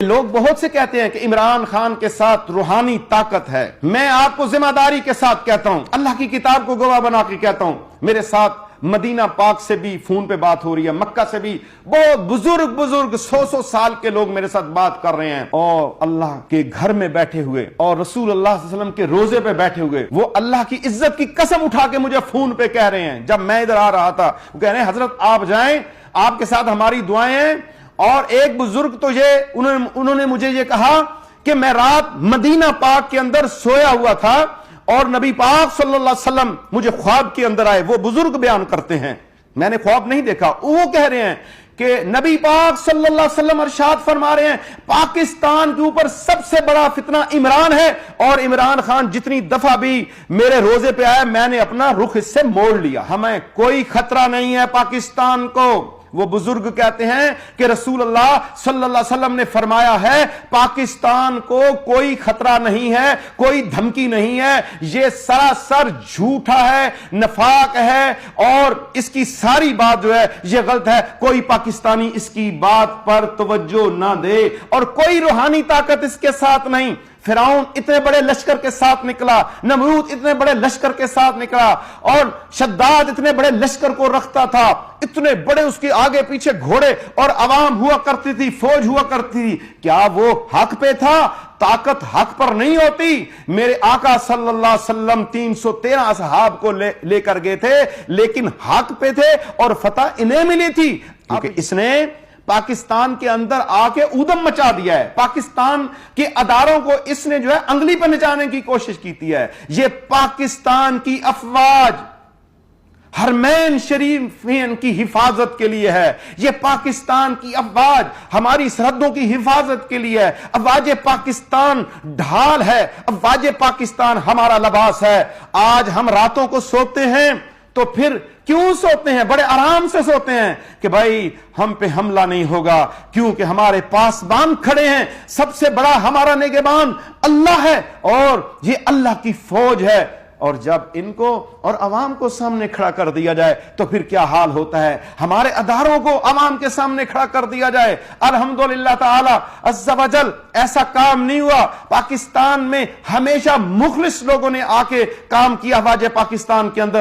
لوگ بہت سے کہتے ہیں کہ عمران خان کے ساتھ روحانی طاقت ہے. میں آپ کو ذمہ داری کے ساتھ کہتا ہوں, اللہ کی کتاب کو گواہ بنا کے کہتا ہوں, میرے ساتھ مدینہ پاک سے بھی فون پہ بات ہو رہی ہے, مکہ سے بھی بہت بزرگ 100 سال کے لوگ میرے ساتھ بات کر رہے ہیں, اور اللہ کے گھر میں بیٹھے ہوئے اور رسول اللہ صلی اللہ علیہ وسلم کے روزے پہ بیٹھے ہوئے وہ اللہ کی عزت کی قسم اٹھا کے مجھے فون پہ کہہ رہے ہیں. جب میں ادھر آ رہا تھا وہ کہہ رہے ہیں حضرت آپ جائیں, آپ کے ساتھ ہماری دعائیں ہیں. اور ایک بزرگ تو انہوں نے مجھے یہ کہا کہ میں رات مدینہ پاک کے اندر سویا ہوا تھا اور نبی پاک صلی اللہ علیہ وسلم مجھے خواب کے اندر آئے. وہ بزرگ بیان کرتے ہیں, میں نے خواب نہیں دیکھا. وہ کہہ رہے ہیں کہ نبی پاک صلی اللہ علیہ وسلم ارشاد فرما رہے ہیں پاکستان کے اوپر سب سے بڑا فتنہ عمران ہے, اور عمران خان جتنی دفعہ بھی میرے روزے پہ آیا میں نے اپنا رخ اس سے موڑ لیا, ہمیں کوئی خطرہ نہیں ہے پاکستان کو. وہ بزرگ کہتے ہیں کہ رسول اللہ صلی اللہ علیہ وسلم نے فرمایا ہے پاکستان کو کوئی خطرہ نہیں ہے, کوئی دھمکی نہیں ہے, یہ سراسر جھوٹا ہے, نفاق ہے, اور اس کی ساری بات جو ہے یہ غلط ہے. کوئی پاکستانی اس کی بات پر توجہ نہ دے, اور کوئی روحانی طاقت اس کے ساتھ نہیں. فرعون اتنے بڑے لشکر کے ساتھ نکلا, نمرود اتنے بڑے لشکر کے ساتھ نکلا, اور شداد اتنے بڑے لشکر کو رکھتا تھا, اتنے بڑے اس کے آگے پیچھے گھوڑے اور عوام ہوا کرتی تھی, فوج ہوا کرتی تھی. کیا وہ حق پہ تھا؟ طاقت حق پر نہیں ہوتی. میرے آقا صلی اللہ علیہ وسلم 313 اصحاب کو لے کر گئے تھے, لیکن حق پہ تھے اور فتح انہیں ملی تھی, کیونکہ اس نے پاکستان کے اندر آ کے اودم مچا دیا ہے. پاکستان کے اداروں کو اس نے جو ہے انگلی پر نچانے کی کوشش کی ہے. یہ پاکستان کی افواج حرمین شریفین کی حفاظت کے لیے ہے, یہ پاکستان کی افواج ہماری سرحدوں کی حفاظت کے لیے ہے. افواج پاکستان ڈھال ہے, افواج پاکستان ہمارا لباس ہے. آج ہم راتوں کو سوتے ہیں تو پھر کیوں سوتے ہیں؟ بڑے آرام سے سوتے ہیں کہ بھائی ہم پہ حملہ نہیں ہوگا, کیونکہ ہمارے پاسبان کھڑے ہیں. سب سے بڑا ہمارا نگہبان اللہ ہے, اور یہ اللہ کی فوج ہے. اور جب ان کو اور عوام کو سامنے کھڑا کر دیا جائے تو پھر کیا حال ہوتا ہے؟ ہمارے اداروں کو عوام کے سامنے کھڑا کر دیا جائے. الحمدللہ تعالی عز و جل ایسا کام نہیں ہوا. پاکستان میں ہمیشہ مخلص لوگوں نے آ کے کام کیا افواج پاکستان کے اندر.